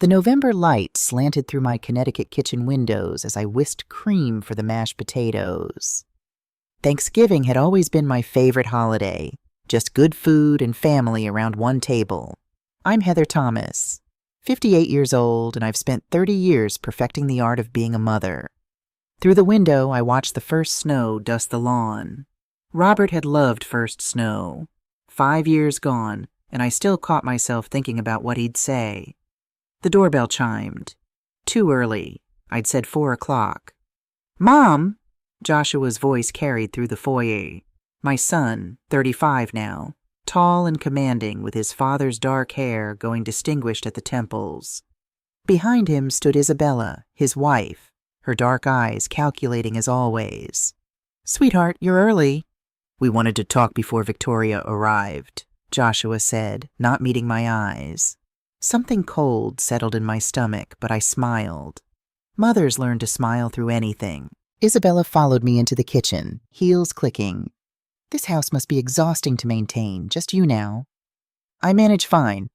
The November light slanted through my Connecticut kitchen windows as I whisked cream for the mashed potatoes. Thanksgiving had always been my favorite holiday, just good food and family around one table. I'm Heather Thomas, 58 years old, and I've spent 30 years perfecting the art of being a mother. Through the window, I watched the first snow dust the lawn. Robert had loved first snow. 5 years gone, and I still caught myself thinking about what he'd say. The doorbell chimed. Too early. I'd said 4 o'clock. "Mom!" Joshua's voice carried through the foyer. My son, 35 now, tall and commanding with his father's dark hair going distinguished at the temples. Behind him stood Isabella, his wife, her dark eyes calculating as always. "Sweetheart, you're early." "We wanted to talk before Victoria arrived," Joshua said, not meeting my eyes. Something cold settled in my stomach, but I smiled. Mothers learn to smile through anything. Isabella followed me into the kitchen, heels clicking. "This house must be exhausting to maintain, just you now." "I manage fine."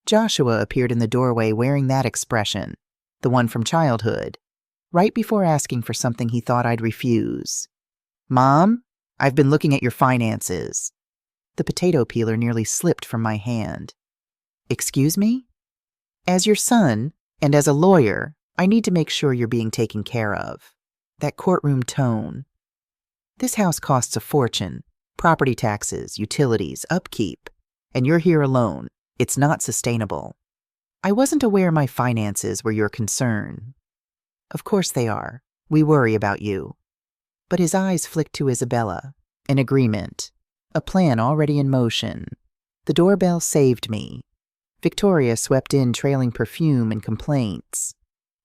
Joshua appeared in the doorway wearing that expression, the one from childhood, right before asking for something he thought I'd refuse. "Mom, I've been looking at your finances." The potato peeler nearly slipped from my hand. "Excuse me?" "As your son, and as a lawyer, I need to make sure you're being taken care of." That courtroom tone. "This house costs a fortune. Property taxes, utilities, upkeep. And you're here alone. It's not sustainable." "I wasn't aware my finances were your concern." "Of course they are. We worry about you." But his eyes flicked to Isabella. An agreement. A plan already in motion. The doorbell saved me. Victoria swept in trailing perfume and complaints.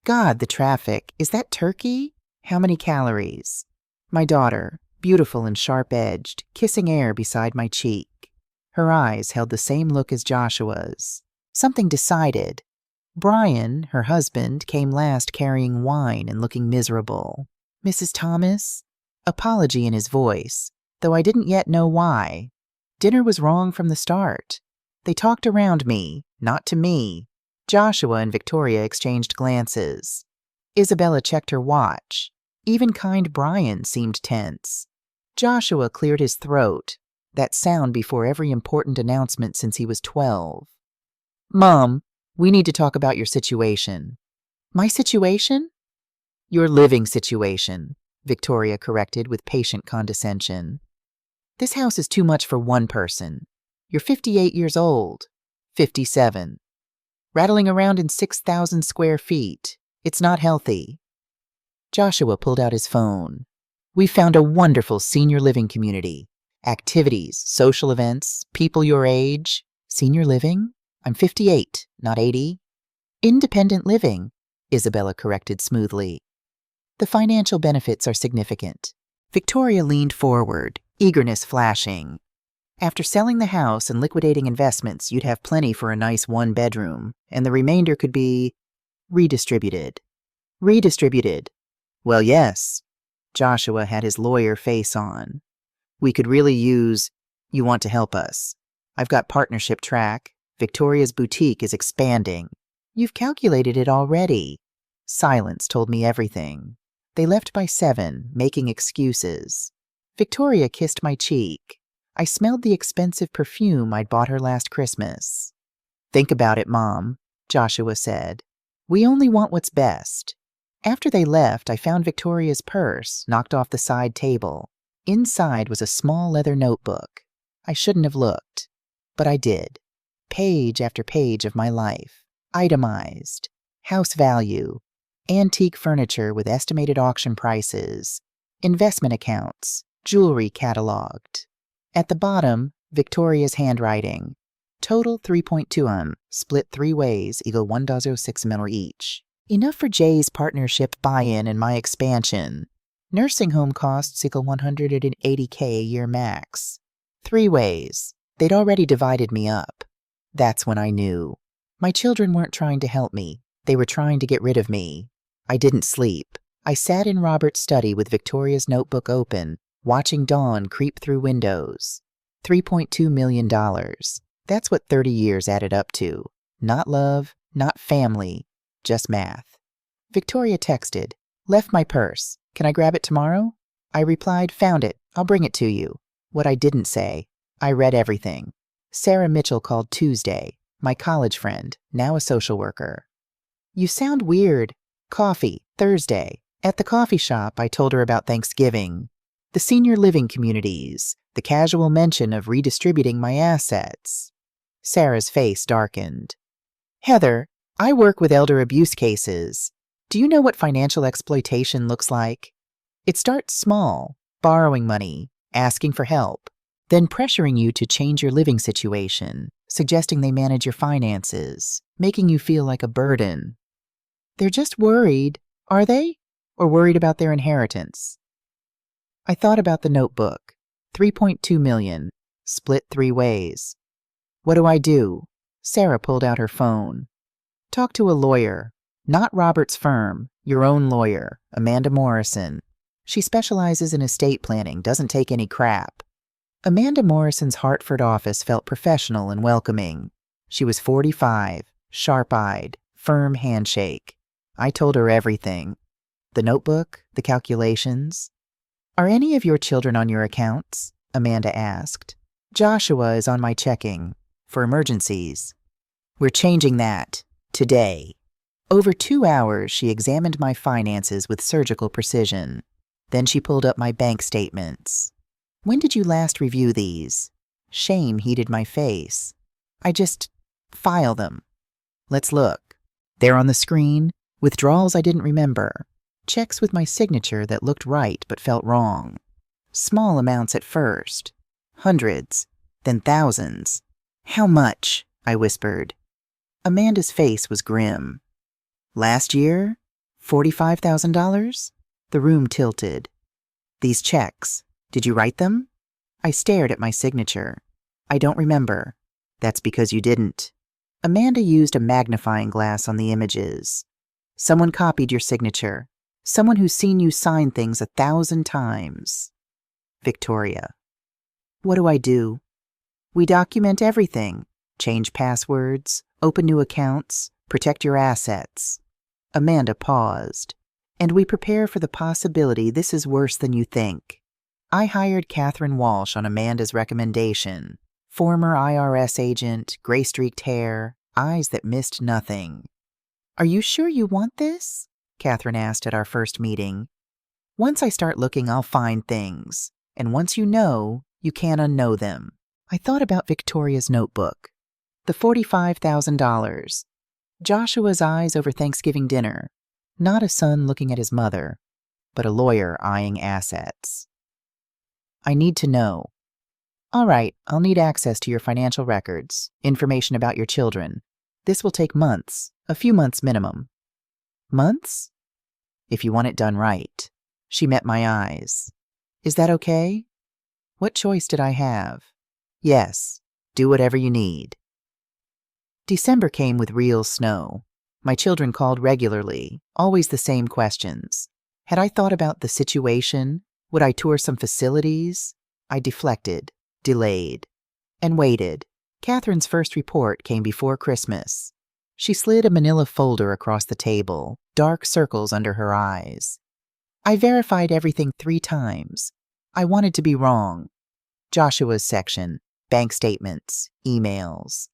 "God, the traffic. Is that turkey? How many calories?" My daughter, beautiful and sharp-edged, kissing air beside my cheek. Her eyes held the same look as Joshua's. Something decided. Brian, her husband, came last carrying wine and looking miserable. "Mrs. Thomas?" Apology in his voice, though I didn't yet know why. Dinner was wrong from the start. They talked around me, not to me. Joshua and Victoria exchanged glances. Isabella checked her watch. Even kind Brian seemed tense. Joshua cleared his throat, that sound before every important announcement since he was 12. "Mom, we need to talk about your situation." "My situation?" "Your living situation," Victoria corrected with patient condescension. "This house is too much for one person. You're 58 years old. 57. Rattling around in 6,000 square feet. It's not healthy." Joshua pulled out his phone. "We found a wonderful senior living community. Activities, social events, people your age." "Senior living? I'm 58, not 80. "Independent living," Isabella corrected smoothly. "The financial benefits are significant." Victoria leaned forward, eagerness flashing. "After selling the house and liquidating investments, you'd have plenty for a nice one-bedroom, and the remainder could be redistributed." "Redistributed?" "Well, yes." Joshua had his lawyer face on. "We could really use, you want to help us. I've got partnership track. Victoria's boutique is expanding." "You've calculated it already." Silence told me everything. They left by 7, making excuses. Victoria kissed my cheek. I smelled the expensive perfume I'd bought her last Christmas. "Think about it, Mom," Joshua said. "We only want what's best." After they left, I found Victoria's purse knocked off the side table. Inside was a small leather notebook. I shouldn't have looked, but I did. Page after page of my life. Itemized. House value. Antique furniture with estimated auction prices. Investment accounts. Jewelry cataloged. At the bottom, Victoria's handwriting. Total 3.2 split 3 ways equal 1.06 mil each. Enough for Jay's partnership buy-in and my expansion. Nursing home costs equal $180K a year max. 3 ways. They'd already divided me up. That's when I knew. My children weren't trying to help me. They were trying to get rid of me. I didn't sleep. I sat in Robert's study with Victoria's notebook open, watching dawn creep through windows. $3.2 million. That's what 30 years added up to. Not love, not family, Just math. Victoria texted, "Left my purse. Can I grab it tomorrow?" I replied, "Found it. I'll bring it to you." What I didn't say, I read everything. Sarah Mitchell called Tuesday, my college friend, now a social worker. "You sound weird. Coffee, Thursday. At the coffee shop, I told her about Thanksgiving, the senior living communities, the casual mention of redistributing my assets." Sarah's face darkened. "Heather, I work with elder abuse cases. Do you know what financial exploitation looks like? It starts small, borrowing money, asking for help, then pressuring you to change your living situation, suggesting they manage your finances, making you feel like a burden. They're just worried, are they? Or worried about their inheritance?" I thought about the notebook. 3.2 million, split 3 ways. What do I do? Sarah pulled out her phone. "Talk to a lawyer. Not Robert's firm, your own lawyer, Amanda Morrison. She specializes in estate planning, doesn't take any crap." Amanda Morrison's Hartford office felt professional and welcoming. She was 45, sharp-eyed, firm handshake. I told her everything. The notebook, the calculations. "Are any of your children on your accounts?" Amanda asked. "Joshua is on my checking, for emergencies." "We're changing that, today." Over 2 hours, she examined my finances with surgical precision. Then she pulled up my bank statements. "When did you last review these?" Shame heated my face. "I just file them." "Let's look." There on the screen, withdrawals I didn't remember. Checks with my signature that looked right but felt wrong. Small amounts at first. Hundreds, then thousands. "How much?" I whispered. Amanda's face was grim. "Last year? $45,000? The room tilted. "These checks, did you write them?" I stared at my signature. "I don't remember." "That's because you didn't." Amanda used a magnifying glass on the images. "Someone copied your signature. Someone who's seen you sign things 1,000 times. Victoria. "What do I do?" "We document everything. Change passwords, open new accounts, protect your assets." Amanda paused. "And we prepare for the possibility this is worse than you think." I hired Catherine Walsh on Amanda's recommendation. Former IRS agent, gray-streaked hair, eyes that missed nothing. "Are you sure you want this?" Catherine asked at our first meeting. "Once I start looking, I'll find things. And once you know, you can't unknow them." I thought about Victoria's notebook. The $45,000. Joshua's eyes over Thanksgiving dinner. Not a son looking at his mother, but a lawyer eyeing assets. "I need to know." "All right, I'll need access to your financial records, information about your children. This will take months, a few months minimum." "Months?" "If you want it done right." She met my eyes. "Is that okay?" What choice did I have? "Yes, do whatever you need." December came with real snow. My children called regularly, always the same questions. Had I thought about the situation? Would I tour some facilities? I deflected, delayed, and waited. Catherine's first report came before Christmas. She slid a manila folder across the table, dark circles under her eyes. I verified everything 3 times. I wanted to be wrong. Joshua's section, bank statements, emails.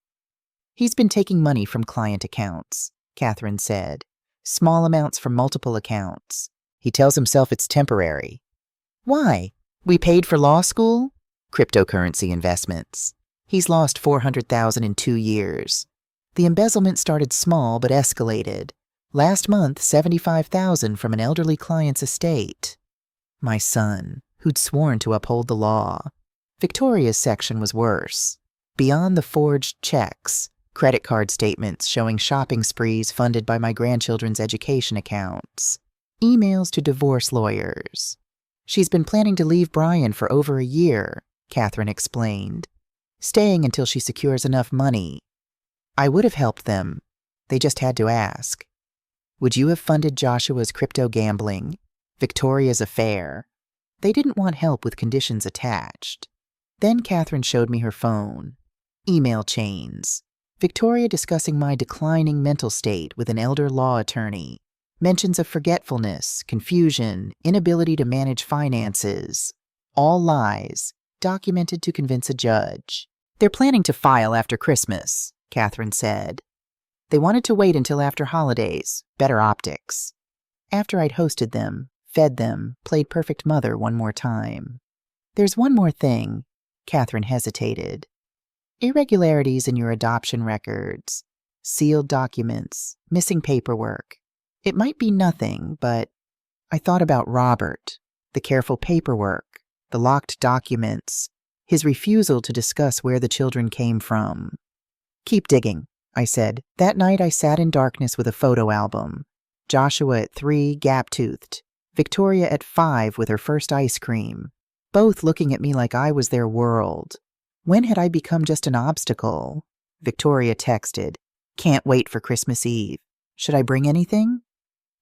"He's been taking money from client accounts," Catherine said. "Small amounts from multiple accounts. He tells himself it's temporary." "Why? We paid for law school?" "Cryptocurrency investments. He's lost $400,000 in 2 years. The embezzlement started small but escalated. Last month, $75,000 from an elderly client's estate." My son, who'd sworn to uphold the law. Victoria's section was worse. Beyond the forged checks, credit card statements showing shopping sprees funded by my grandchildren's education accounts. Emails to divorce lawyers. "She's been planning to leave Brian for over a year," Catherine explained. "Staying until she secures enough money." I would have helped them. They just had to ask. "Would you have funded Joshua's crypto gambling? Victoria's affair?" They didn't want help with conditions attached. Then Catherine showed me her phone. Email chains. Victoria discussing my declining mental state with an elder law attorney. Mentions of forgetfulness, confusion, inability to manage finances. All lies, documented to convince a judge. They're planning to file after Christmas, Catherine said. They wanted to wait until after holidays, better optics. After I'd hosted them, fed them, played perfect mother one more time. There's one more thing, Catherine hesitated. Irregularities in your adoption records, sealed documents, missing paperwork. It might be nothing, but I thought about Robert, the careful paperwork, the locked documents, his refusal to discuss where the children came from. Keep digging, I said. That night I sat in darkness with a photo album. Joshua at 3, gap-toothed. Victoria at 5 with her first ice cream. Both looking at me like I was their world. When had I become just an obstacle? Victoria texted, "Can't wait for Christmas Eve. Should I bring anything?"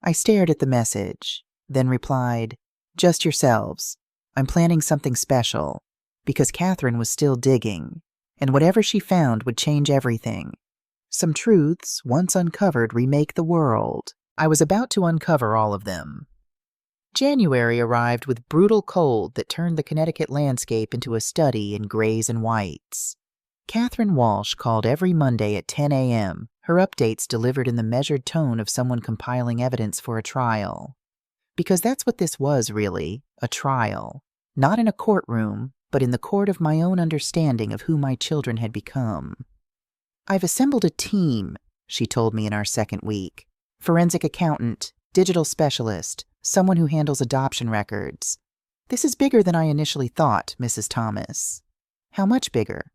I stared at the message, then replied, "Just yourselves. I'm planning something special," because Catherine was still digging, and whatever she found would change everything. Some truths, once uncovered, remake the world. I was about to uncover all of them. January arrived with brutal cold that turned the Connecticut landscape into a study in grays and whites. Catherine Walsh called every Monday at 10 a.m., her updates delivered in the measured tone of someone compiling evidence for a trial. Because that's what this was, really, a trial. Not in a courtroom, but in the court of my own understanding of who my children had become. "I've assembled a team," she told me in our second week. "Forensic accountant, digital specialist, someone who handles adoption records. This is bigger than I initially thought, Mrs. Thomas." "How much bigger?"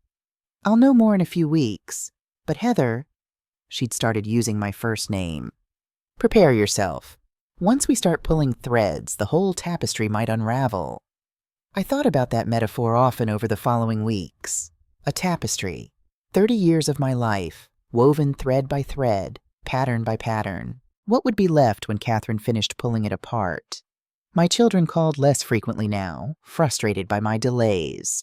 "I'll know more in a few weeks. But Heather," she'd started using my first name, "prepare yourself. Once we start pulling threads, the whole tapestry might unravel." I thought about that metaphor often over the following weeks. A tapestry. 30 years of my life, woven thread by thread, pattern by pattern. What would be left when Catherine finished pulling it apart? My children called less frequently now, frustrated by my delays.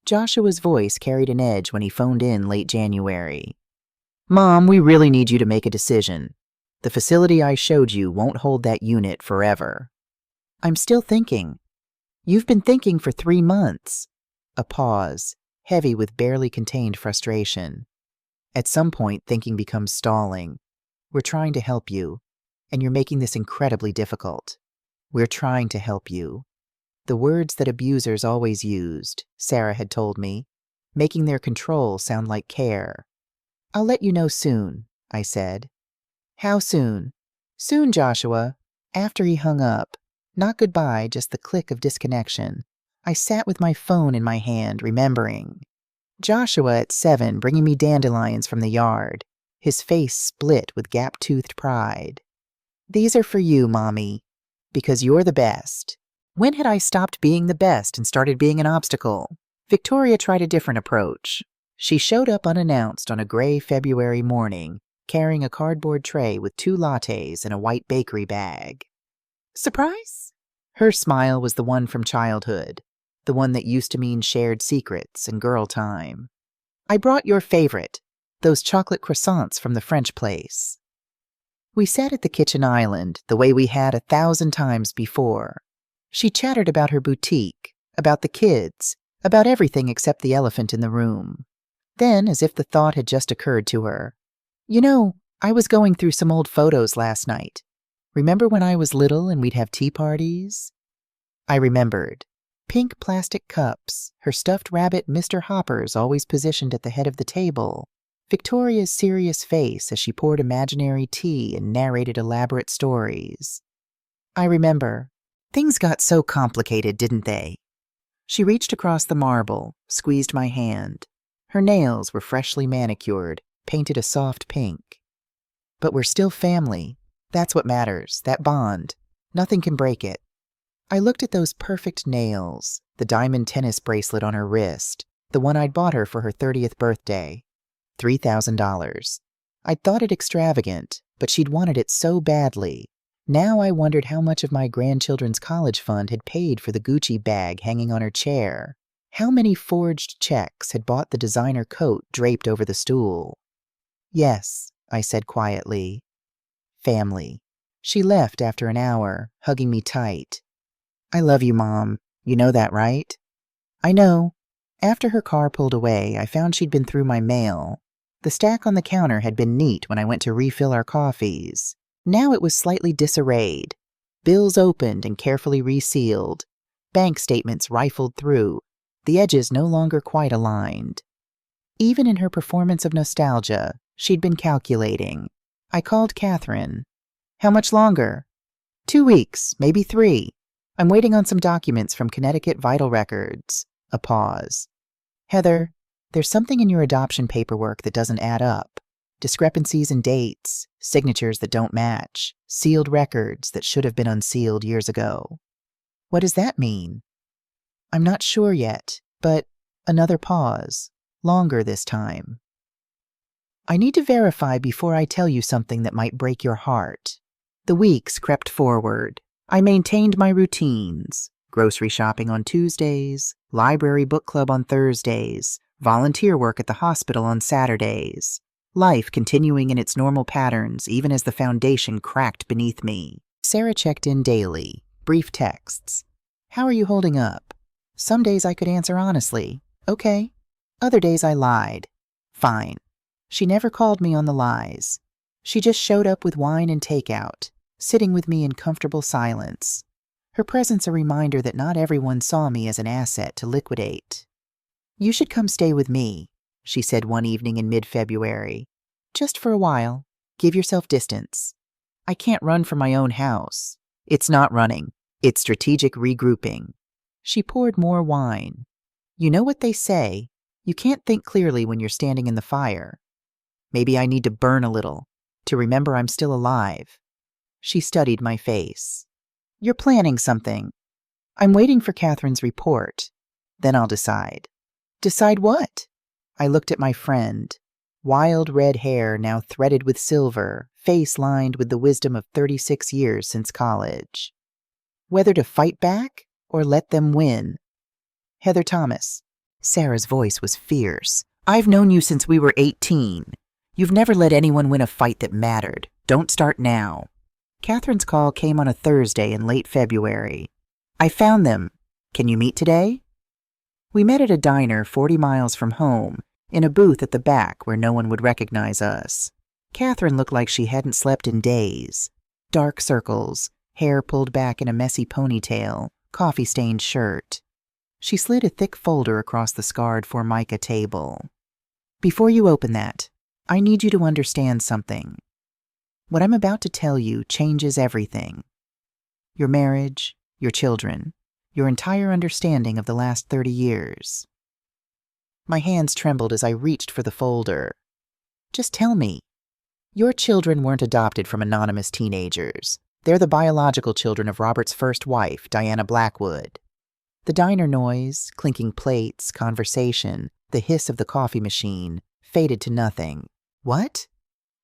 Joshua's voice carried an edge when he phoned in late January. "Mom, we really need you to make a decision. The facility I showed you won't hold that unit forever." "I'm still thinking." "You've been thinking for 3 months." A pause, heavy with barely contained frustration. At some point, thinking becomes stalling. "We're trying to help you, and you're making this incredibly difficult. We're trying to help you." The words that abusers always used, Sarah had told me, making their control sound like care. "I'll let you know soon," I said. "How soon?" "Soon, Joshua." After he hung up, not goodbye, just the click of disconnection, I sat with my phone in my hand, remembering. Joshua at 7 bringing me dandelions from the yard, his face split with gap-toothed pride. "These are for you, Mommy, because you're the best." When had I stopped being the best and started being an obstacle? Victoria tried a different approach. She showed up unannounced on a gray February morning, carrying a cardboard tray with 2 lattes and a white bakery bag. "Surprise?" Her smile was the one from childhood, the one that used to mean shared secrets and girl time. "I brought your favorite, those chocolate croissants from the French place." We sat at the kitchen island the way we had 1,000 times before. She chattered about her boutique, about the kids, about everything except the elephant in the room. Then, as if the thought had just occurred to her, "You know, I was going through some old photos last night. Remember when I was little and we'd have tea parties?" I remembered. Pink plastic cups, her stuffed rabbit Mr. Hoppers always positioned at the head of the table, Victoria's serious face as she poured imaginary tea and narrated elaborate stories. I remember. Things got so complicated, didn't they? She reached across the marble, squeezed my hand. Her nails were freshly manicured, painted a soft pink. "But we're still family. That's what matters, that bond. Nothing can break it." I looked at those perfect nails, the diamond tennis bracelet on her wrist, the one I'd bought her for her 30th birthday. $3,000. I'd thought it extravagant, but she'd wanted it so badly. Now I wondered how much of my grandchildren's college fund had paid for the Gucci bag hanging on her chair. How many forged checks had bought the designer coat draped over the stool? Yes, I said quietly. Family. She left after an hour, hugging me tight. I love you, Mom. You know that, right? I know. After her car pulled away, I found she'd been through my mail. The stack on the counter had been neat when I went to refill our coffees. Now it was slightly disarrayed. Bills opened and carefully resealed. Bank statements rifled through, the edges no longer quite aligned. Even in her performance of nostalgia, she'd been calculating. I called Catherine. How much longer? 2 weeks, maybe 3. I'm waiting on some documents from Connecticut Vital Records. A pause. Heather, there's something in your adoption paperwork that doesn't add up. Discrepancies in dates, signatures that don't match, sealed records that should have been unsealed years ago. What does that mean? I'm not sure yet, but another pause. Longer this time. I need to verify before I tell you something that might break your heart. The weeks crept forward. I maintained my routines. Grocery shopping on Tuesdays, library book club on Thursdays, volunteer work at the hospital on Saturdays. Life continuing in its normal patterns even as the foundation cracked beneath me. Sarah checked in daily. Brief texts. How are you holding up? Some days I could answer honestly. Okay. Other days I lied. Fine. She never called me on the lies. She just showed up with wine and takeout, sitting with me in comfortable silence. Her presence a reminder that not everyone saw me as an asset to liquidate. You should come stay with me, she said one evening in mid-February. Just for a while. Give yourself distance. I can't run from my own house. It's not running. It's strategic regrouping. She poured more wine. You know what they say? You can't think clearly when you're standing in the fire. Maybe I need to burn a little, to remember I'm still alive. She studied my face. You're planning something. I'm waiting for Catherine's report. Then I'll decide. Decide what? I looked at my friend. Wild red hair now threaded with silver, face lined with the wisdom of 36 years since college. Whether to fight back or let them win. Heather Thomas. Sarah's voice was fierce. I've known you since we were 18. You've never let anyone win a fight that mattered. Don't start now. Catherine's call came on a Thursday in late February. I found them. Can you meet today? We met at a diner 40 miles from home, in a booth at the back where no one would recognize us. Catherine looked like she hadn't slept in days. Dark circles, hair pulled back in a messy ponytail, coffee-stained shirt. She slid a thick folder across the scarred Formica table. Before you open that, I need you to understand something. What I'm about to tell you changes everything. Your marriage, your children, your entire understanding of the last 30 years. My hands trembled as I reached for the folder. Just tell me. Your children weren't adopted from anonymous teenagers. They're the biological children of Robert's first wife, Diana Blackwood. The diner noise, clinking plates, conversation, the hiss of the coffee machine, faded to nothing. What?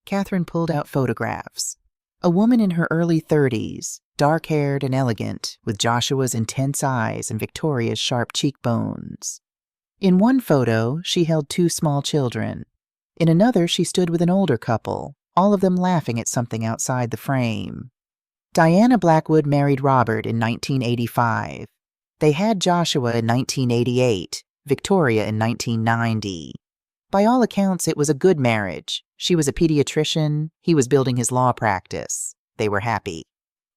Catherine pulled out photographs. A woman in her early 30s, dark-haired and elegant, with Joshua's intense eyes and Victoria's sharp cheekbones. In one photo, she held 2 small children. In another, she stood with an older couple, all of them laughing at something outside the frame. Diana Blackwood married Robert in 1985. They had Joshua in 1988, Victoria in 1990. By all accounts, it was a good marriage. She was a pediatrician, he was building his law practice. They were happy.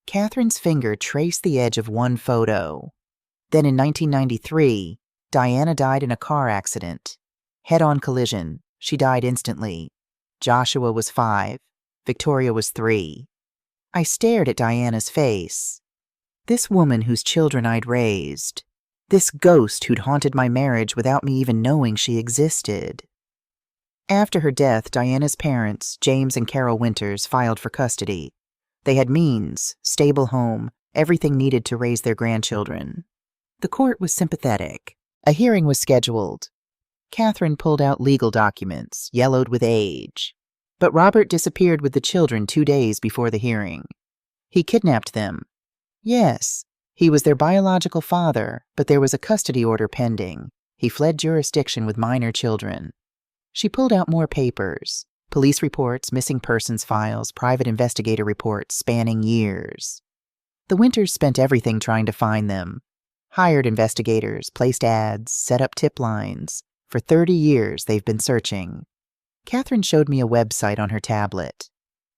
Catherine's finger traced the edge of one photo. Then in 1993, Diana died in a car accident. Head-on collision. She died instantly. Joshua was 5. Victoria was 3. I stared at Diana's face. This woman whose children I'd raised. This ghost who'd haunted my marriage without me even knowing she existed. After her death, Diana's parents, James and Carol Winters, filed for custody. They had means, stable home, everything needed to raise their grandchildren. The court was sympathetic. A hearing was scheduled. Catherine pulled out legal documents, yellowed with age. But Robert disappeared with the children 2 days before the hearing. He kidnapped them. Yes, he was their biological father, but there was a custody order pending. He fled jurisdiction with minor children. She pulled out more papers. Police reports, missing persons files, private investigator reports spanning years. The Winters spent everything trying to find them. Hired investigators, placed ads, set up tip lines. For 30 years, they've been searching. Catherine showed me a website on her tablet.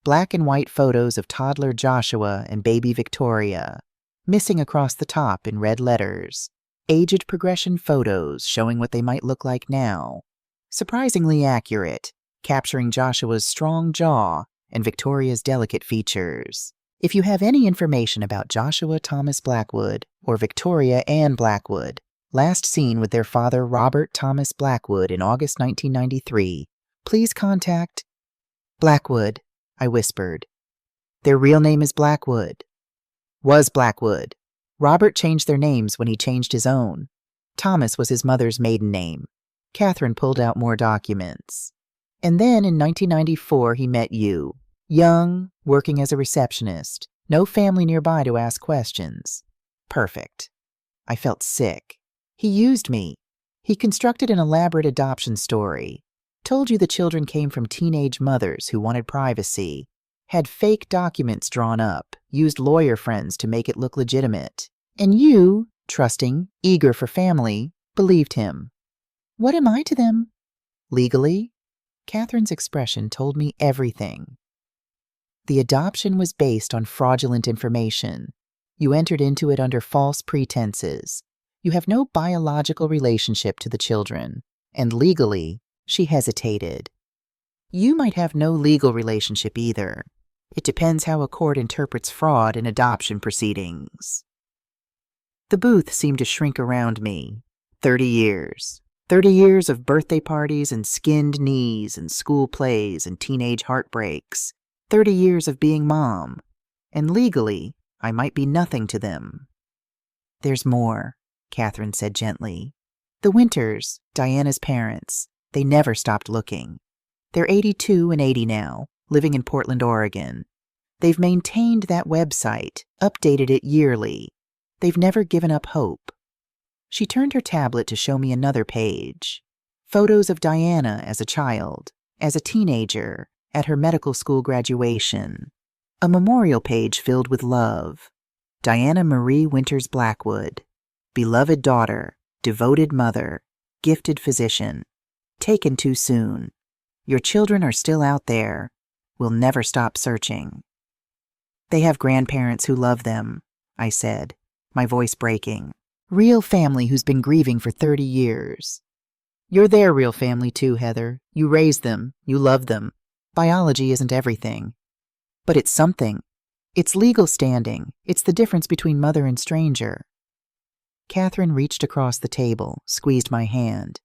Black and white photos of toddler Joshua and baby Victoria, missing across the top in red letters. Aged progression photos showing what they might look like now. Surprisingly accurate, capturing Joshua's strong jaw and Victoria's delicate features. If you have any information about Joshua Thomas Blackwood or Victoria Ann Blackwood, last seen with their father Robert Thomas Blackwood in August 1993, please contact Blackwood, I whispered. Their real name is Blackwood. Was Blackwood. Robert changed their names when he changed his own. Thomas was his mother's maiden name. Catherine pulled out more documents. And then in 1994 he met you. Young, working as a receptionist. No family nearby to ask questions. Perfect. I felt sick. He used me. He constructed an elaborate adoption story. Told you the children came from teenage mothers who wanted privacy. Had fake documents drawn up. Used lawyer friends to make it look legitimate. And you, trusting, eager for family, believed him. What am I to them? Legally? Catherine's expression told me everything. The adoption was based on fraudulent information. You entered into it under false pretenses. You have no biological relationship to the children. And legally, she hesitated. You might have no legal relationship either. It depends how a court interprets fraud in adoption proceedings. The booth seemed to shrink around me. 30 years. 30 years of birthday parties and skinned knees and school plays and teenage heartbreaks. 30 years of being mom. And legally, I might be nothing to them. There's more, Catherine said gently. The Winters, Diana's parents, they never stopped looking. They're 82 and 80 now, living in Portland, Oregon. They've maintained that website, updated it yearly. They've never given up hope. She turned her tablet to show me another page. Photos of Diana as a child, as a teenager, at her medical school graduation. A memorial page filled with love. Diana Marie Winters Blackwood. Beloved daughter, devoted mother, gifted physician. Taken too soon. Your children are still out there. We'll never stop searching. They have grandparents who love them, I said, my voice breaking. Real family who's been grieving for 30 years. You're their real family too, Heather. You raised them. You love them. Biology isn't everything. But it's something. It's legal standing. It's the difference between mother and stranger. Catherine reached across the table, squeezed my hand.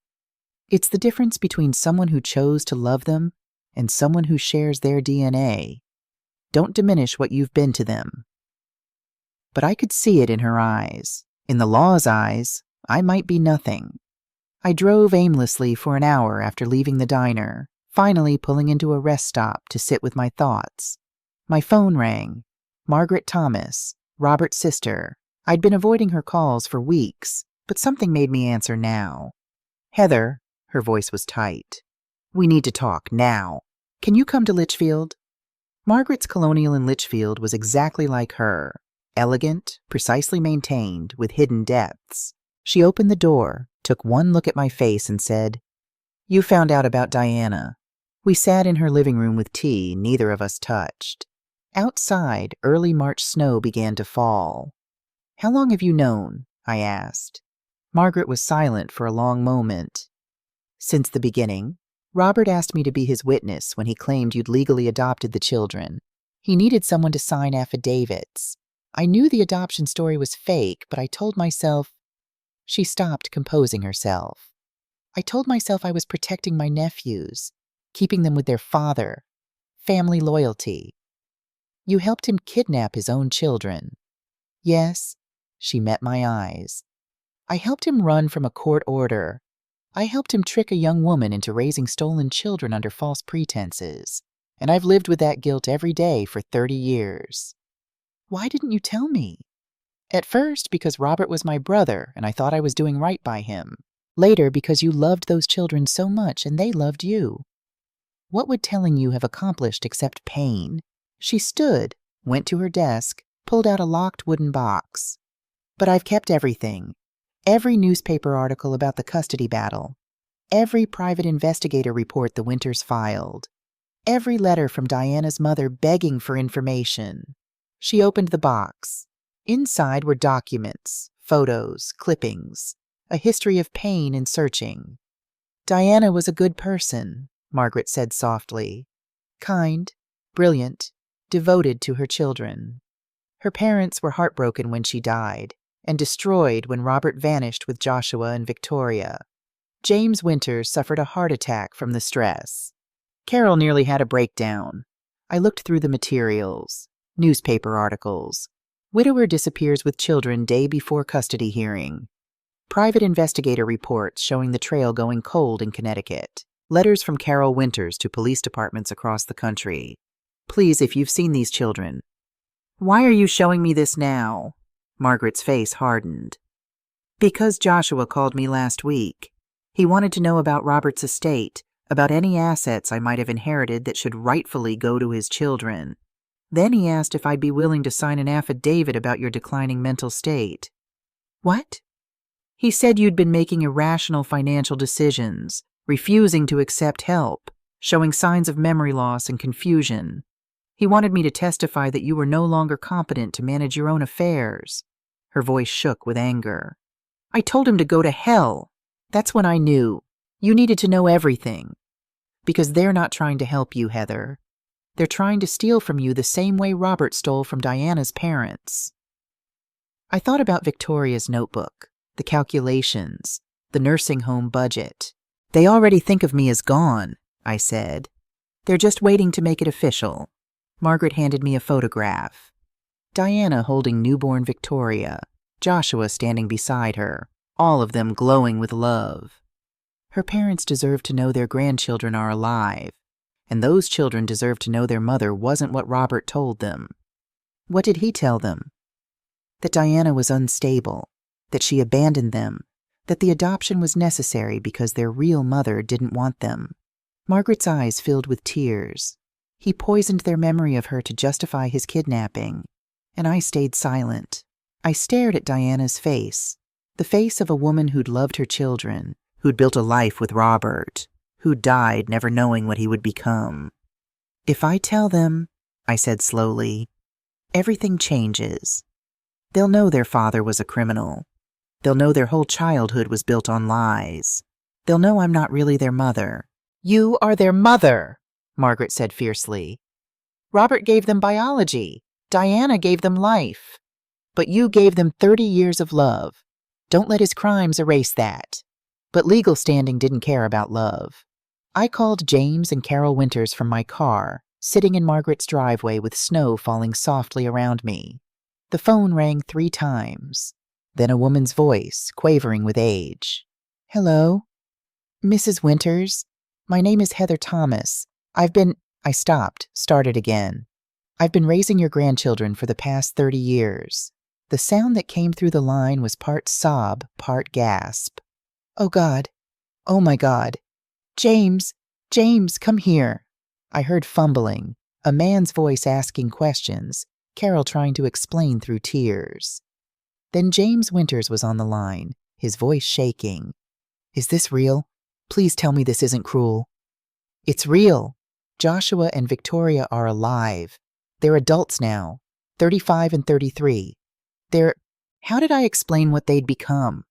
It's the difference between someone who chose to love them and someone who shares their DNA. Don't diminish what you've been to them. But I could see it in her eyes. In the law's eyes, I might be nothing. I drove aimlessly for an hour after leaving the diner, finally pulling into a rest stop to sit with my thoughts. My phone rang. Margaret Thomas, Robert's sister. I'd been avoiding her calls for weeks, but something made me answer now. Heather, her voice was tight. We need to talk now. Can you come to Litchfield? Margaret's colonial in Litchfield was exactly like her. Elegant, precisely maintained, with hidden depths. She opened the door, took one look at my face and said, You found out about Diana. We sat in her living room with tea, neither of us touched. Outside, early March snow began to fall. How long have you known? I asked. Margaret was silent for a long moment. Since the beginning. Robert asked me to be his witness when he claimed you'd legally adopted the children. He needed someone to sign affidavits. I knew the adoption story was fake, but I told myself... She stopped, composing herself. I told myself I was protecting my nephews, keeping them with their father. Family loyalty. You helped him kidnap his own children. Yes, she met my eyes. I helped him run from a court order. I helped him trick a young woman into raising stolen children under false pretenses, and I've lived with that guilt every day for 30 years. Why didn't you tell me? At first, because Robert was my brother, and I thought I was doing right by him. Later, because you loved those children so much and they loved you. What would telling you have accomplished except pain? She stood, went to her desk, pulled out a locked wooden box. But I've kept everything. Every newspaper article about the custody battle. Every private investigator report the Winters filed. Every letter from Diana's mother begging for information. She opened the box. Inside were documents, photos, clippings, a history of pain and searching. Diana was a good person, Margaret said softly. Kind, brilliant, devoted to her children. Her parents were heartbroken when she died, and destroyed when Robert vanished with Joshua and Victoria. James Winters suffered a heart attack from the stress. Carol nearly had a breakdown. I looked through the materials, newspaper articles. Widower disappears with children day before custody hearing. Private investigator reports showing the trail going cold in Connecticut. Letters from Carol Winters to police departments across the country. Please, if you've seen these children. Why are you showing me this now? Margaret's face hardened. Because Joshua called me last week. He wanted to know about Robert's estate, about any assets I might have inherited that should rightfully go to his children. Then he asked if I'd be willing to sign an affidavit about your declining mental state. What? He said you'd been making irrational financial decisions, refusing to accept help, showing signs of memory loss and confusion. He wanted me to testify that you were no longer competent to manage your own affairs. Her voice shook with anger. I told him to go to hell. That's when I knew. You needed to know everything. Because they're not trying to help you, Heather. They're trying to steal from you the same way Robert stole from Diana's parents. I thought about Victoria's notebook, the calculations, the nursing home budget. They already think of me as gone, I said. They're just waiting to make it official. Margaret handed me a photograph. Diana holding newborn Victoria, Joshua standing beside her, all of them glowing with love. Her parents deserve to know their grandchildren are alive, and those children deserve to know their mother wasn't what Robert told them. What did he tell them? That Diana was unstable, that she abandoned them, that the adoption was necessary because their real mother didn't want them. Margaret's eyes filled with tears. He poisoned their memory of her to justify his kidnapping, and I stayed silent. I stared at Diana's face, the face of a woman who'd loved her children, who'd built a life with Robert, who died never knowing what he would become. If I tell them, I said slowly, everything changes. They'll know their father was a criminal. They'll know their whole childhood was built on lies. They'll know I'm not really their mother. You are their mother, Margaret said fiercely. Robert gave them biology. Diana gave them life. But you gave them 30 years of love. Don't let his crimes erase that. But legal standing didn't care about love. I called James and Carol Winters from my car, sitting in Margaret's driveway with snow falling softly around me. The phone rang 3 times. Then a woman's voice, quavering with age. Hello? Mrs. Winters? My name is Heather Thomas. I stopped, started again. I've been raising your grandchildren for the past 30 years. The sound that came through the line was part sob, part gasp. Oh God. Oh my God. James, come here. I heard fumbling, a man's voice asking questions, Carol trying to explain through tears. Then James Winters was on the line, his voice shaking. Is this real? Please tell me this isn't cruel. It's real. Joshua and Victoria are alive. They're adults now, 35 and 33. How did I explain what they'd become?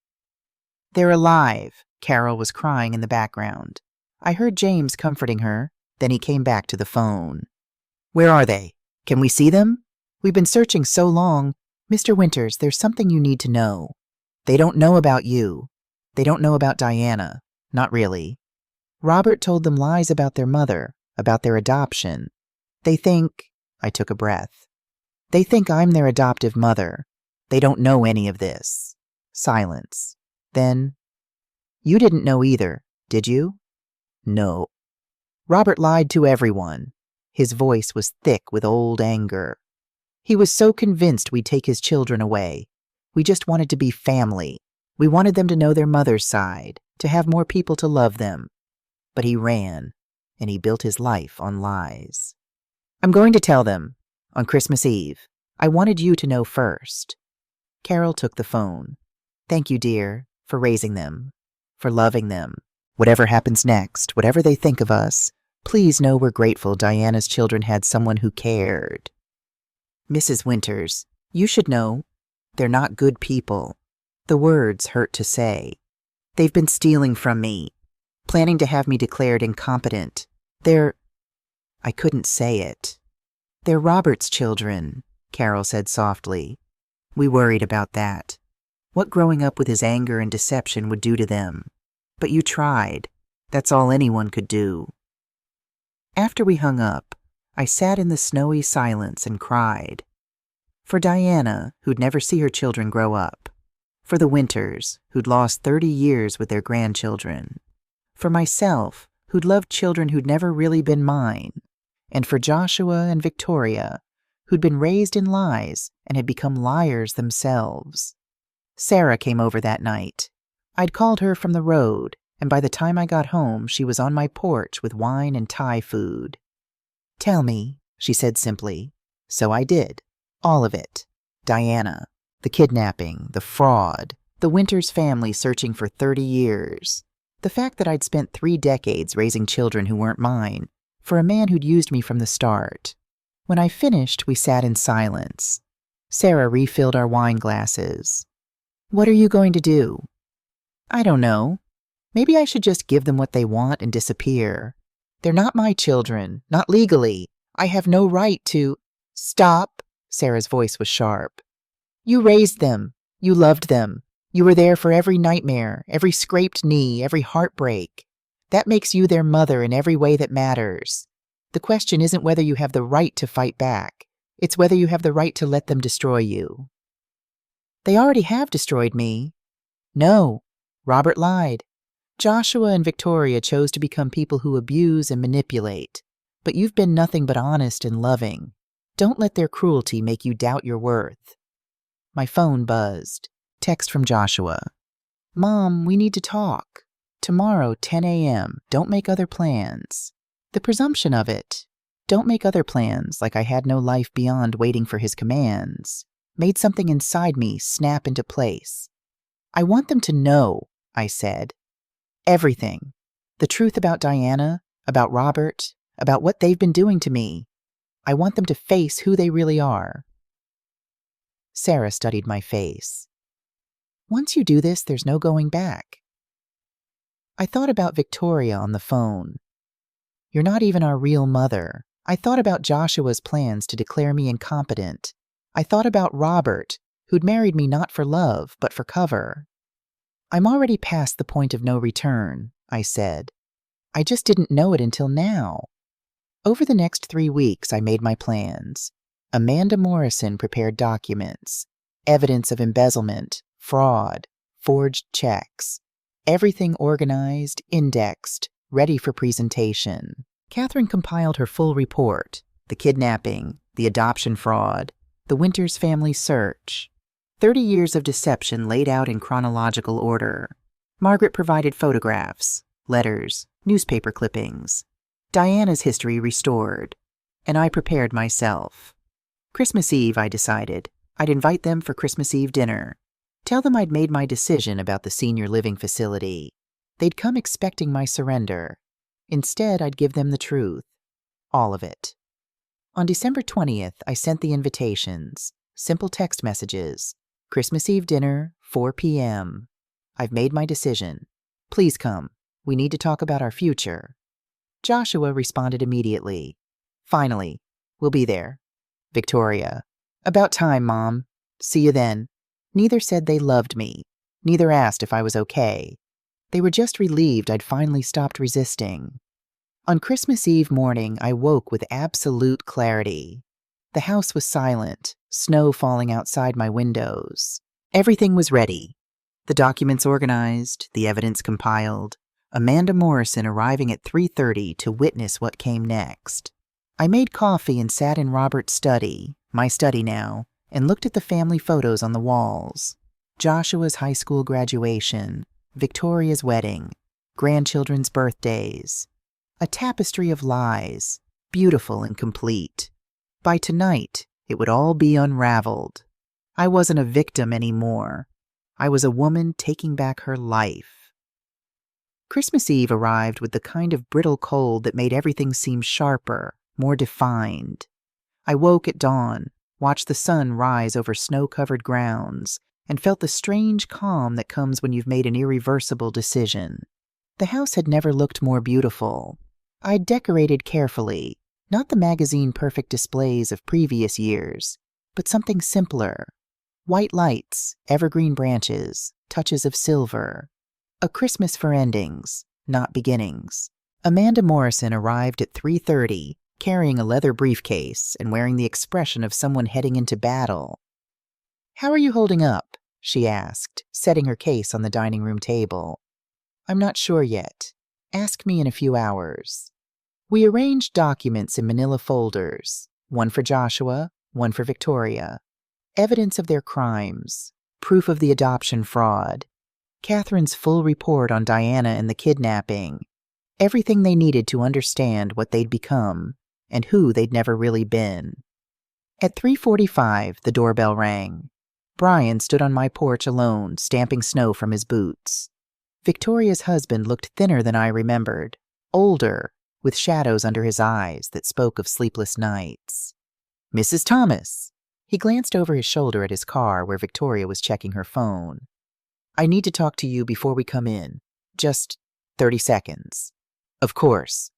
They're alive, Carol was crying in the background. I heard James comforting her, then he came back to the phone. Where are they? Can we see them? We've been searching so long. Mr. Winters, there's something you need to know. They don't know about you. They don't know about Diana. Not really. Robert told them lies about their mother, about their adoption. They think, I took a breath. They think I'm their adoptive mother. They don't know any of this. Silence. Then, you didn't know either, did you? No. Robert lied to everyone. His voice was thick with old anger. He was so convinced we'd take his children away. We just wanted to be family. We wanted them to know their mother's side, to have more people to love them. But he ran. and he built his life on lies. I'm going to tell them. On Christmas Eve. I wanted you to know first. Carol took the phone. Thank you, dear, for raising them, for loving them. Whatever happens next, whatever they think of us, please know we're grateful Diana's children had someone who cared. Mrs. Winters, you should know. They're not good people. The words hurt to say. They've been stealing from me, planning to have me declared incompetent. I couldn't say it. They're Robert's children, Carol said softly. We worried about that. What growing up with his anger and deception would do to them. But you tried. That's all anyone could do. After we hung up, I sat in the snowy silence and cried. For Diana, who'd never see her children grow up. For the Winters, who'd lost 30 years with their grandchildren. For myself, who'd loved children who'd never really been mine. And for Joshua and Victoria, who'd been raised in lies and had become liars themselves. Sarah came over that night. I'd called her from the road, and by the time I got home, she was on my porch with wine and Thai food. Tell me, she said simply. So I did. All of it. Diana, the kidnapping, the fraud, the Winters family searching for 30 years. The fact that I'd spent 3 decades raising children who weren't mine, for a man who'd used me from the start. When I finished, we sat in silence. Sarah refilled our wine glasses. What are you going to do? I don't know. Maybe I should just give them what they want and disappear. They're not my children, not legally. I have no right to— Stop, Sarah's voice was sharp. You raised them. You loved them. You were there for every nightmare, every scraped knee, every heartbreak. That makes you their mother in every way that matters. The question isn't whether you have the right to fight back. It's whether you have the right to let them destroy you. They already have destroyed me. No, Robert lied. Joshua and Victoria chose to become people who abuse and manipulate. But you've been nothing but honest and loving. Don't let their cruelty make you doubt your worth. My phone buzzed. Text from Joshua. Mom, we need to talk. Tomorrow, 10 a.m. Don't make other plans. The presumption of it. Don't make other plans like I had no life beyond waiting for his commands. Made something inside me snap into place. I want them to know, I said. Everything. The truth about Diana, about Robert, about what they've been doing to me. I want them to face who they really are. Sarah studied my face. Once you do this, there's no going back. I thought about Victoria on the phone. You're not even our real mother. I thought about Joshua's plans to declare me incompetent. I thought about Robert, who'd married me not for love, but for cover. I'm already past the point of no return, I said. I just didn't know it until now. Over the next 3 weeks, I made my plans. Amanda Morrison prepared documents, evidence of embezzlement, fraud, forged checks. Everything organized, indexed, ready for presentation. Catherine compiled her full report, the kidnapping, the adoption fraud, the Winters family search. 30 years of deception laid out in chronological order. Margaret provided photographs, letters, newspaper clippings. Diana's history restored. And I prepared myself. Christmas Eve, I decided. I'd invite them for Christmas Eve dinner. Tell them I'd made my decision about the senior living facility. They'd come expecting my surrender. Instead, I'd give them the truth. All of it. On December 20th, I sent the invitations. Simple text messages. Christmas Eve dinner, 4 p.m. I've made my decision. Please come. We need to talk about our future. Joshua responded immediately. Finally, we'll be there. Victoria. About time, Mom. See you then. Neither said they loved me. Neither asked if I was okay. They were just relieved I'd finally stopped resisting. On Christmas Eve morning, I woke with absolute clarity. The house was silent, snow falling outside my windows. Everything was ready. The documents organized, the evidence compiled. Amanda Morrison arriving at 3:30 to witness what came next. I made coffee and sat in Robert's study, my study now, and looked at the family photos on the walls. Joshua's high school graduation, Victoria's wedding, grandchildren's birthdays. A tapestry of lies, beautiful and complete. By tonight, it would all be unraveled. I wasn't a victim anymore. I was a woman taking back her life. Christmas Eve arrived with the kind of brittle cold that made everything seem sharper, more defined. I woke at dawn, watched the sun rise over snow-covered grounds, and felt the strange calm that comes when you've made an irreversible decision. The house had never looked more beautiful. I'd decorated carefully, not the magazine-perfect displays of previous years, but something simpler. White lights, evergreen branches, touches of silver. A Christmas for endings, not beginnings. Amanda Morrison arrived at 3:30, carrying a leather briefcase and wearing the expression of someone heading into battle. "How are you holding up?" she asked, setting her case on the dining room table. "I'm not sure yet. Ask me in a few hours." We arranged documents in manila folders, one for Joshua, one for Victoria. Evidence of their crimes, proof of the adoption fraud, Catherine's full report on Diana and the kidnapping, everything they needed to understand what they'd become and who they'd never really been. At 3:45, the doorbell rang. Brian stood on my porch alone, stamping snow from his boots. Victoria's husband looked thinner than I remembered, older, with shadows under his eyes that spoke of sleepless nights. "Mrs. Thomas." He glanced over his shoulder at his car where Victoria was checking her phone. "I need to talk to you before we come in. Just 30 seconds. "Of course."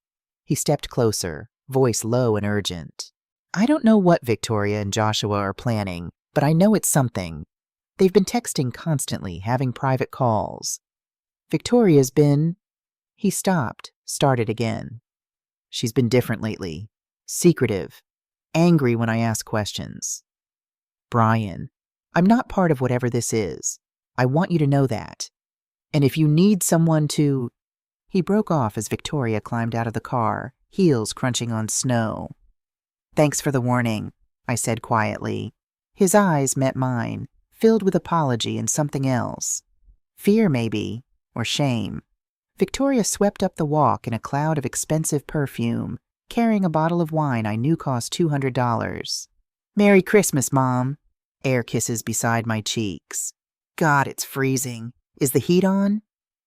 He stepped closer, voice low and urgent. "I don't know what Victoria and Joshua are planning, but I know it's something. They've been texting constantly, having private calls. Victoria's been—" He stopped, started again. "She's been different lately. Secretive. Angry when I ask questions. Brian, I'm not part of whatever this is. I want you to know that. And if you need someone to—" He broke off as Victoria climbed out of the car, heels crunching on snow. "Thanks for the warning," I said quietly. His eyes met mine, filled with apology and something else. Fear, maybe, or shame. Victoria swept up the walk in a cloud of expensive perfume, carrying a bottle of wine I knew cost $200. "Merry Christmas, Mom." Air kisses beside my cheeks. God, it's freezing. Is the heat on?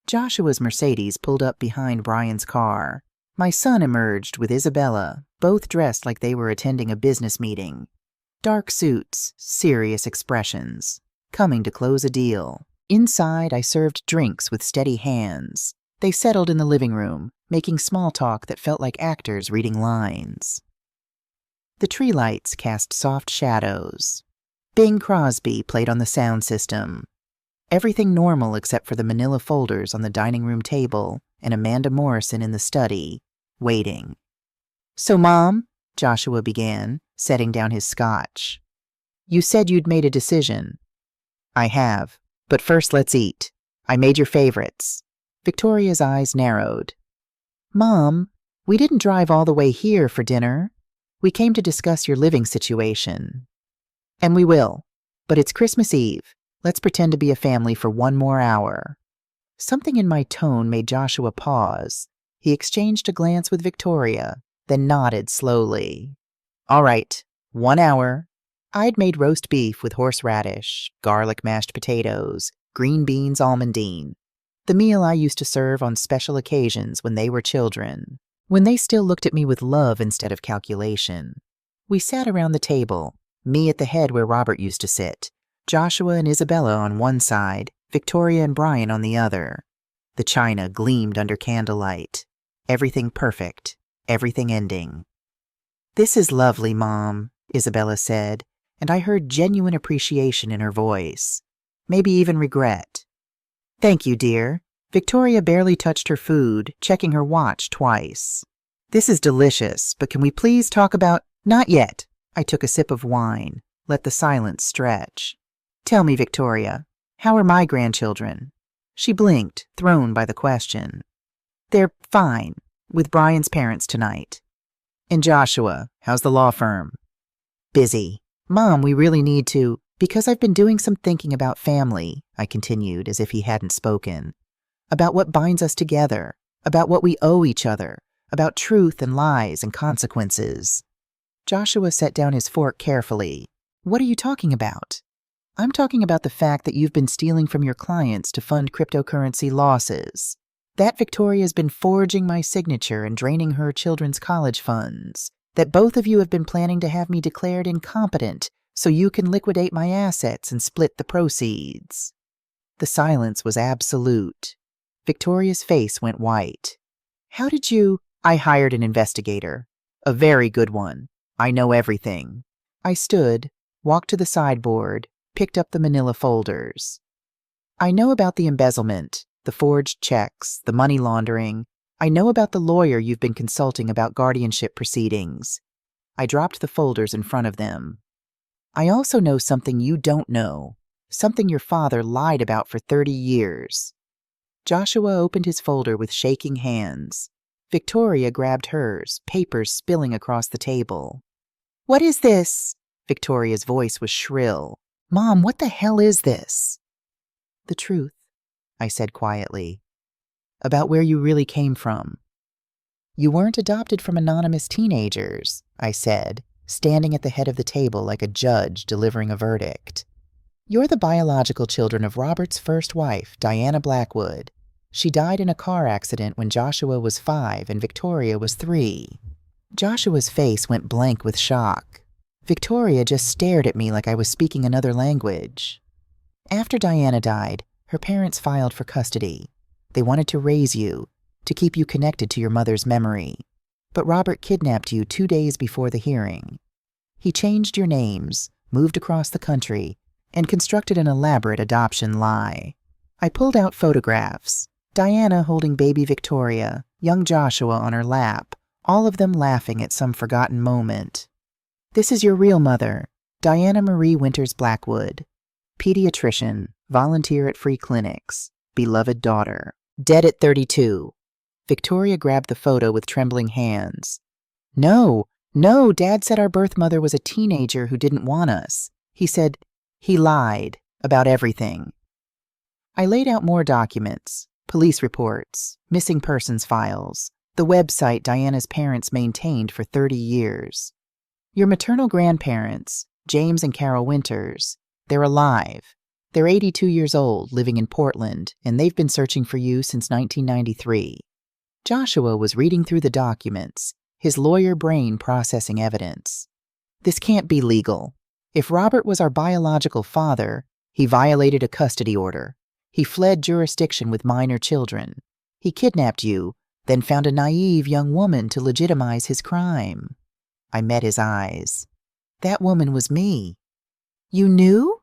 Joshua's Mercedes pulled up behind Brian's car. My son emerged with Isabella, both dressed like they were attending a business meeting. Dark suits, serious expressions, coming to close a deal. Inside, I served drinks with steady hands. They settled in the living room, making small talk that felt like actors reading lines. The tree lights cast soft shadows. Bing Crosby played on the sound system. Everything normal except for the manila folders on the dining room table and Amanda Morrison in the study, waiting. "So, Mom," Joshua began, setting down his scotch. "You said you'd made a decision." "I have. But first let's eat. I made your favorites." Victoria's eyes narrowed. "Mom, we didn't drive all the way here for dinner. We came to discuss your living situation." "And we will. But it's Christmas Eve. Let's pretend to be a family for one more hour." Something in my tone made Joshua pause. He exchanged a glance with Victoria, then nodded slowly. "All right, 1 hour." I'd made roast beef with horseradish, garlic mashed potatoes, green beans almondine. The meal I used to serve on special occasions when they were children, when they still looked at me with love instead of calculation. We sat around the table, me at the head where Robert used to sit, Joshua and Isabella on one side, Victoria and Brian on the other. The china gleamed under candlelight. Everything perfect, everything ending. "This is lovely, Mom," Isabella said, and I heard genuine appreciation in her voice. Maybe even regret. "Thank you, dear." Victoria barely touched her food, checking her watch twice. "This is delicious, but can we please talk about—" "Not yet." I took a sip of wine, let the silence stretch. "Tell me, Victoria, how are my grandchildren?" She blinked, thrown by the question. "They're fine, with Brian's parents tonight." "And Joshua, how's the law firm?" "Busy. Mom, we really need to—" "Because I've been doing some thinking about family," I continued as if he hadn't spoken. "About what binds us together, about what we owe each other, about truth and lies and consequences. Joshua set down his fork carefully. What are you talking about? I'm talking about the fact that you've been stealing from your clients to fund cryptocurrency losses. That Victoria's been forging my signature and draining her children's college funds. That both of you have been planning to have me declared incompetent so you can liquidate my assets and split the proceeds. The silence was absolute. Victoria's face went white. How did you? I hired an investigator. A very good one. I know everything. I stood, walked to the sideboard, picked up the manila folders. I know about the embezzlement, the forged checks, the money laundering. I know about the lawyer you've been consulting about guardianship proceedings. I dropped the folders in front of them. I also know something you don't know, something your father lied about for 30 years. Joshua opened his folder with shaking hands. Victoria grabbed hers, papers spilling across the table. What is this? Victoria's voice was shrill. Mom, what the hell is this? The truth, I said quietly. About where you really came from. You weren't adopted from anonymous teenagers, I said, standing at the head of the table like a judge delivering a verdict. You're the biological children of Robert's first wife, Diana Blackwood. She died in a car accident when Joshua was 5 and Victoria was 3. Joshua's face went blank with shock. Victoria just stared at me like I was speaking another language. After Diana died, her parents filed for custody. They wanted to raise you, to keep you connected to your mother's memory. But Robert kidnapped you 2 days before the hearing. He changed your names, moved across the country, and constructed an elaborate adoption lie. I pulled out photographs. Diana holding baby Victoria, young Joshua on her lap, all of them laughing at some forgotten moment. This is your real mother, Diana Marie Winters Blackwood. Pediatrician, volunteer at free clinics, beloved daughter. Dead at 32. Victoria grabbed the photo with trembling hands. No, Dad said our birth mother was a teenager who didn't want us. He said he lied about everything. I laid out more documents, police reports, missing persons files, the website Diana's parents maintained for 30 years. Your maternal grandparents, James and Carol Winters, they're alive. They're 82 years old, living in Portland, and they've been searching for you since 1993. Joshua was reading through the documents, his lawyer brain processing evidence. This can't be legal. If Robert was our biological father, he violated a custody order. He fled jurisdiction with minor children. He kidnapped you, then found a naive young woman to legitimize his crime. I met his eyes. That woman was me. You knew?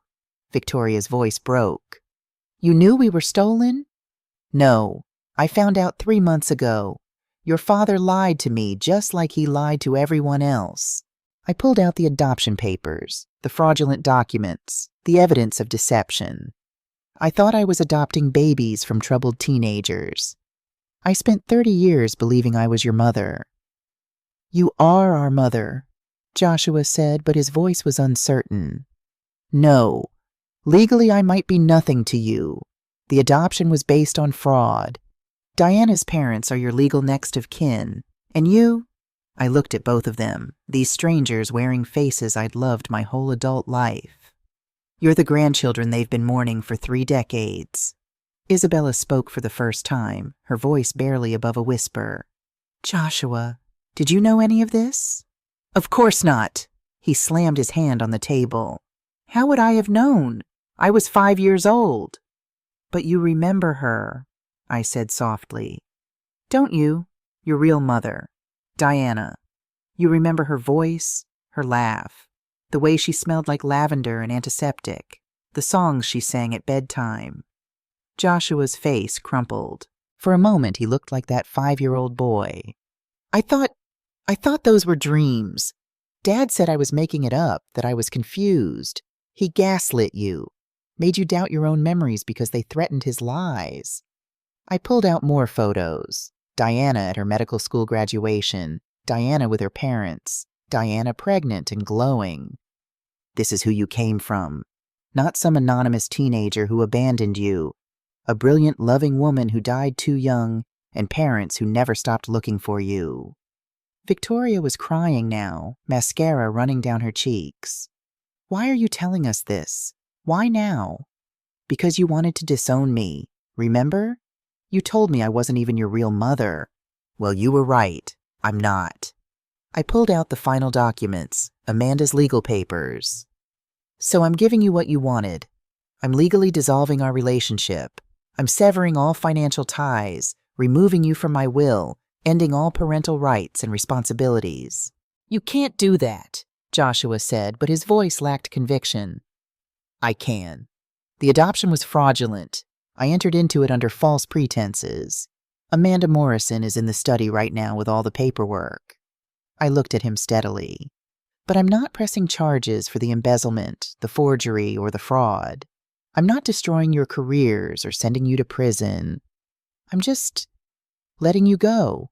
Victoria's voice broke. You knew we were stolen? No. I found out 3 months ago. Your father lied to me just like he lied to everyone else. I pulled out the adoption papers, the fraudulent documents, the evidence of deception. I thought I was adopting babies from troubled teenagers. I spent 30 years believing I was your mother. You are our mother, Joshua said, but his voice was uncertain. No. Legally, I might be nothing to you. The adoption was based on fraud. Diana's parents are your legal next of kin. And you? I looked at both of them, these strangers wearing faces I'd loved my whole adult life. You're the grandchildren they've been mourning for 3 decades. Isabella spoke for the first time, her voice barely above a whisper. Joshua, did you know any of this? Of course not. He slammed his hand on the table. How would I have known? I was 5 years old. But you remember her, I said softly. Don't you? Your real mother, Diana. You remember her voice, her laugh, the way she smelled like lavender and antiseptic, the songs she sang at bedtime. Joshua's face crumpled. For a moment he looked like that 5-year-old boy. I thought those were dreams. Dad said I was making it up, that I was confused. He gaslit you, made you doubt your own memories because they threatened his lies. I pulled out more photos. Diana at her medical school graduation, Diana with her parents, Diana pregnant and glowing. This is who you came from. Not some anonymous teenager who abandoned you. A brilliant, loving woman who died too young and parents who never stopped looking for you. Victoria was crying now, mascara running down her cheeks. Why are you telling us this? Why now? Because you wanted to disown me, remember? You told me I wasn't even your real mother. Well, you were right. I'm not. I pulled out the final documents, Amanda's legal papers. So I'm giving you what you wanted. I'm legally dissolving our relationship. I'm severing all financial ties, removing you from my will, ending all parental rights and responsibilities. You can't do that, Joshua said, but his voice lacked conviction. I can. The adoption was fraudulent. I entered into it under false pretenses. Amanda Morrison is in the study right now with all the paperwork. I looked at him steadily. But I'm not pressing charges for the embezzlement, the forgery, or the fraud. I'm not destroying your careers or sending you to prison. I'm just letting you go.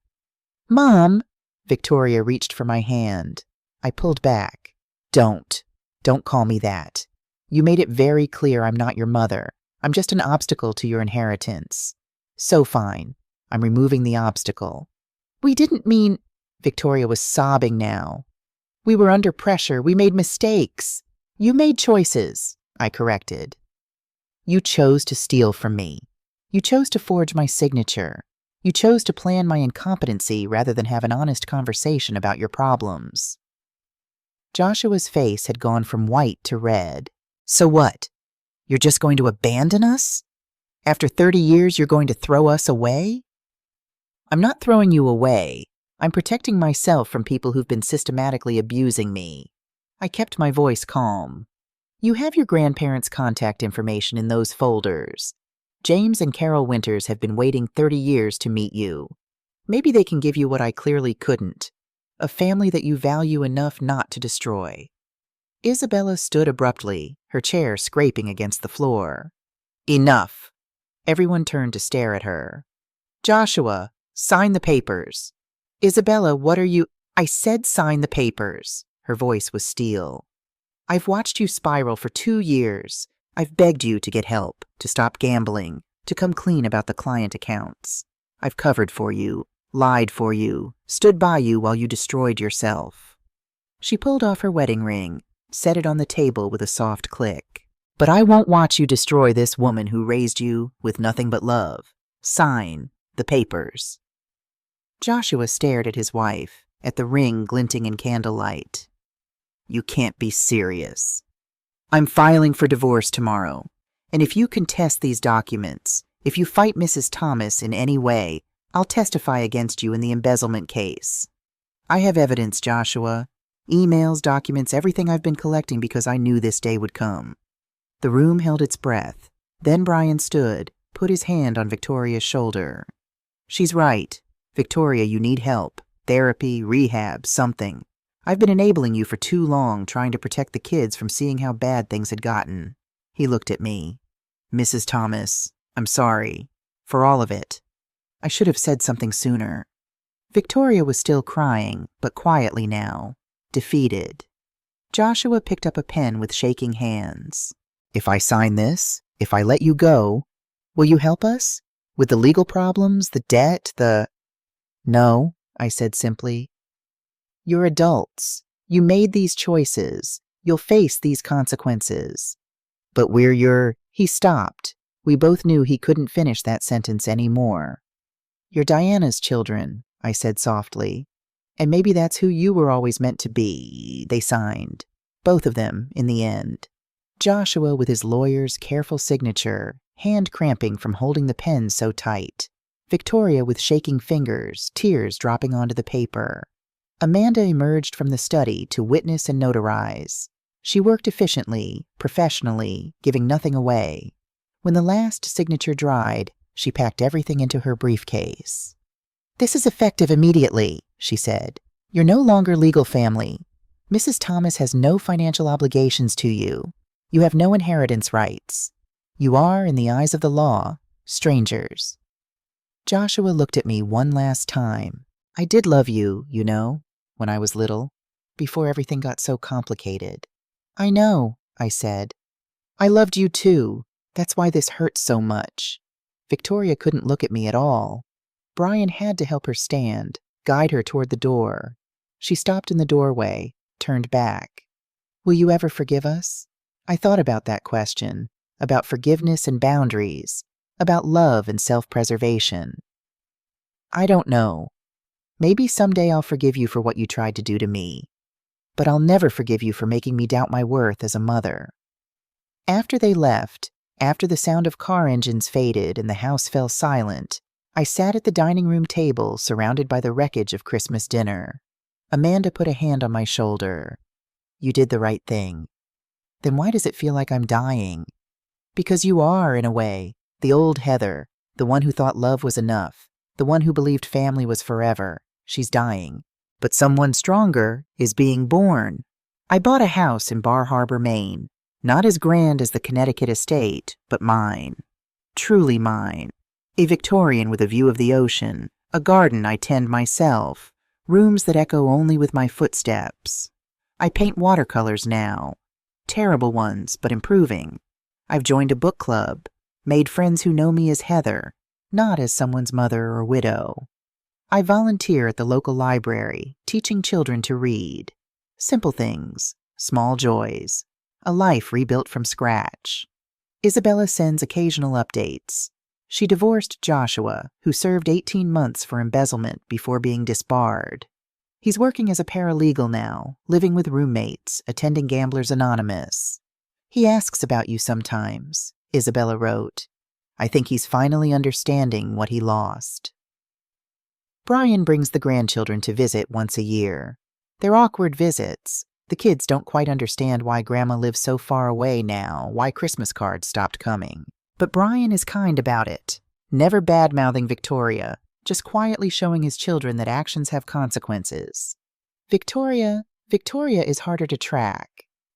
Mom! Victoria reached for my hand. I pulled back. Don't call me that. You made it very clear I'm not your mother. I'm just an obstacle to your inheritance. So fine. I'm removing the obstacle. We didn't mean... Victoria was sobbing now. We were under pressure. We made mistakes. You made choices, I corrected. You chose to steal from me. You chose to forge my signature. You chose to plan my incompetency rather than have an honest conversation about your problems. Joshua's face had gone from white to red. So what? You're just going to abandon us? After 30 years, you're going to throw us away? I'm not throwing you away. I'm protecting myself from people who've been systematically abusing me. I kept my voice calm. You have your grandparents' contact information in those folders. James and Carol Winters have been waiting 30 years to meet you. Maybe they can give you what I clearly couldn't. A family that you value enough not to destroy. Isabella stood abruptly, her chair scraping against the floor. Enough. Everyone turned to stare at her. Joshua, sign the papers. Isabella, what are you... I said sign the papers. Her voice was steel. I've watched you spiral for 2 years. I've begged you to get help, to stop gambling, to come clean about the client accounts. I've covered for you, lied for you, stood by you while you destroyed yourself. She pulled off her wedding ring, set it on the table with a soft click. But I won't watch you destroy this woman who raised you with nothing but love. Sign the papers. Joshua stared at his wife, at the ring glinting in candlelight. You can't be serious. I'm filing for divorce tomorrow, and if you contest these documents, if you fight Mrs. Thomas in any way, I'll testify against you in the embezzlement case. I have evidence, Joshua. Emails, documents, everything I've been collecting because I knew this day would come. The room held its breath. Then Brian stood, put his hand on Victoria's shoulder. She's right. Victoria, you need help. Therapy, rehab, something. I've been enabling you for too long, trying to protect the kids from seeing how bad things had gotten. He looked at me. Mrs. Thomas, I'm sorry. For all of it. I should have said something sooner. Victoria was still crying, but quietly now. Defeated. Joshua picked up a pen with shaking hands. If I sign this, if I let you go, will you help us? With the legal problems, the debt, the... No, I said simply. You're adults. You made these choices. You'll face these consequences. But we're your... He stopped. We both knew he couldn't finish that sentence anymore. You're Diana's children, I said softly. And maybe that's who you were always meant to be. They signed. Both of them, in the end. Joshua with his lawyer's careful signature, hand cramping from holding the pen so tight. Victoria with shaking fingers, tears dropping onto the paper. Amanda emerged from the study to witness and notarize. She worked efficiently, professionally, giving nothing away. When the last signature dried, she packed everything into her briefcase. This is effective immediately, she said. You're no longer legal family. Mrs. Thomas has no financial obligations to you. You have no inheritance rights. You are, in the eyes of the law, strangers. Joshua looked at me one last time. I did love you, you know, when I was little, before everything got so complicated. I know, I said. I loved you too. That's why this hurts so much. Victoria couldn't look at me at all. Brian had to help her stand, guide her toward the door. She stopped in the doorway, turned back. Will you ever forgive us? I thought about that question, about forgiveness and boundaries, about love and self-preservation. I don't know. Maybe someday I'll forgive you for what you tried to do to me. But I'll never forgive you for making me doubt my worth as a mother. After they left, after the sound of car engines faded and the house fell silent, I sat at the dining room table surrounded by the wreckage of Christmas dinner. Amanda put a hand on my shoulder. You did the right thing. Then why does it feel like I'm dying? Because you are, in a way, the old Heather, the one who thought love was enough, the one who believed family was forever. She's dying. But someone stronger is being born. I bought a house in Bar Harbor, Maine. Not as grand as the Connecticut estate, but mine. Truly mine. A Victorian with a view of the ocean, a garden I tend myself, rooms that echo only with my footsteps. I paint watercolors now. Terrible ones, but improving. I've joined a book club, made friends who know me as Heather, not as someone's mother or widow. I volunteer at the local library, teaching children to read. Simple things, small joys, a life rebuilt from scratch. Isabella sends occasional updates. She divorced Joshua, who served 18 months for embezzlement before being disbarred. He's working as a paralegal now, living with roommates, attending Gamblers Anonymous. He asks about you sometimes, Isabella wrote. I think he's finally understanding what he lost. Brian brings the grandchildren to visit once a year. They're awkward visits. The kids don't quite understand why Grandma lives so far away now, why Christmas cards stopped coming. But Brian is kind about it, never bad-mouthing Victoria, just quietly showing his children that actions have consequences. Victoria is harder to track.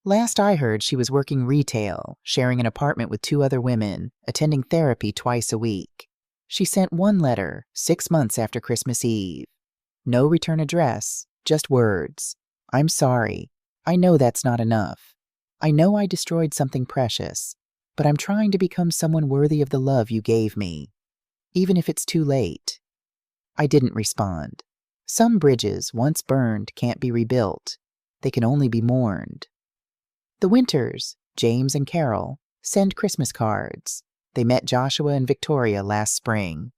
Last I heard, she was working retail, sharing an apartment with 2 other women, attending therapy twice a week. She sent one letter 6 months after Christmas Eve. No return address, just words. I'm sorry. I know that's not enough. I know I destroyed something precious, but I'm trying to become someone worthy of the love you gave me, even if it's too late. I didn't respond. Some bridges, once burned, can't be rebuilt. They can only be mourned. The Winters, James and Carol, send Christmas cards. They met Joshua and Victoria last spring.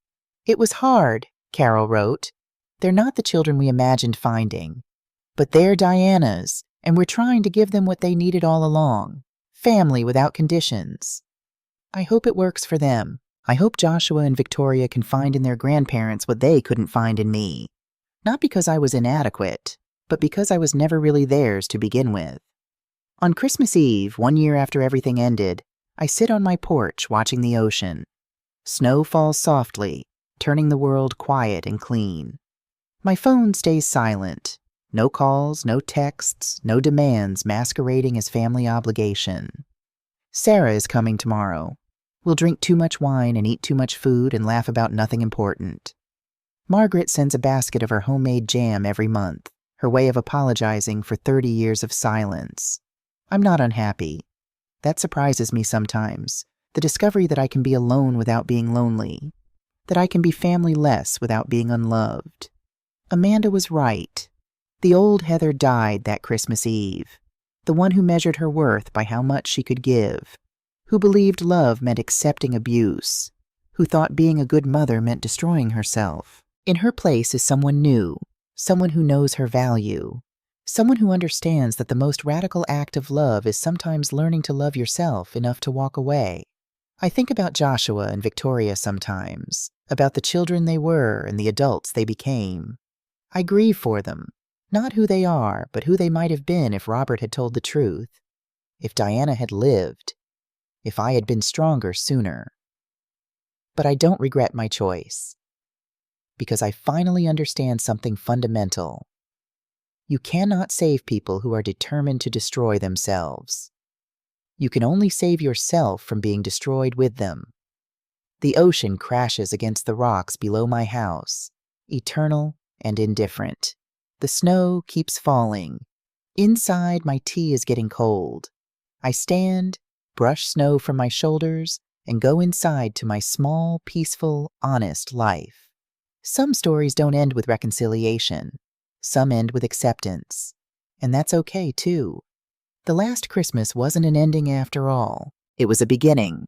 It was hard, Carol wrote. They're not the children we imagined finding. But they're Diana's, and we're trying to give them what they needed all along. Family without conditions. I hope it works for them. I hope Joshua and Victoria can find in their grandparents what they couldn't find in me. Not because I was inadequate, but because I was never really theirs to begin with. On Christmas Eve, 1 year after everything ended, I sit on my porch watching the ocean. Snow falls softly, turning the world quiet and clean. My phone stays silent. No calls, no texts, no demands masquerading as family obligation. Sarah is coming tomorrow. We'll drink too much wine and eat too much food and laugh about nothing important. Margaret sends a basket of her homemade jam every month, her way of apologizing for 30 years of silence. I'm not unhappy. That surprises me sometimes, the discovery that I can be alone without being lonely, that I can be family-less without being unloved. Amanda was right. The old Heather died that Christmas Eve, the one who measured her worth by how much she could give, who believed love meant accepting abuse, who thought being a good mother meant destroying herself. In her place is someone new, someone who knows her value, someone who understands that the most radical act of love is sometimes learning to love yourself enough to walk away. I think about Joshua and Victoria sometimes, about the children they were and the adults they became. I grieve for them, not who they are, but who they might have been if Robert had told the truth, if Diana had lived, if I had been stronger sooner. But I don't regret my choice, because I finally understand something fundamental. You cannot save people who are determined to destroy themselves. You can only save yourself from being destroyed with them. The ocean crashes against the rocks below my house, eternal and indifferent. The snow keeps falling. Inside, my tea is getting cold. I stand, brush snow from my shoulders, and go inside to my small, peaceful, honest life. Some stories don't end with reconciliation. Some end with acceptance. And that's okay, too. The Last Christmas wasn't an ending after all. It was a beginning.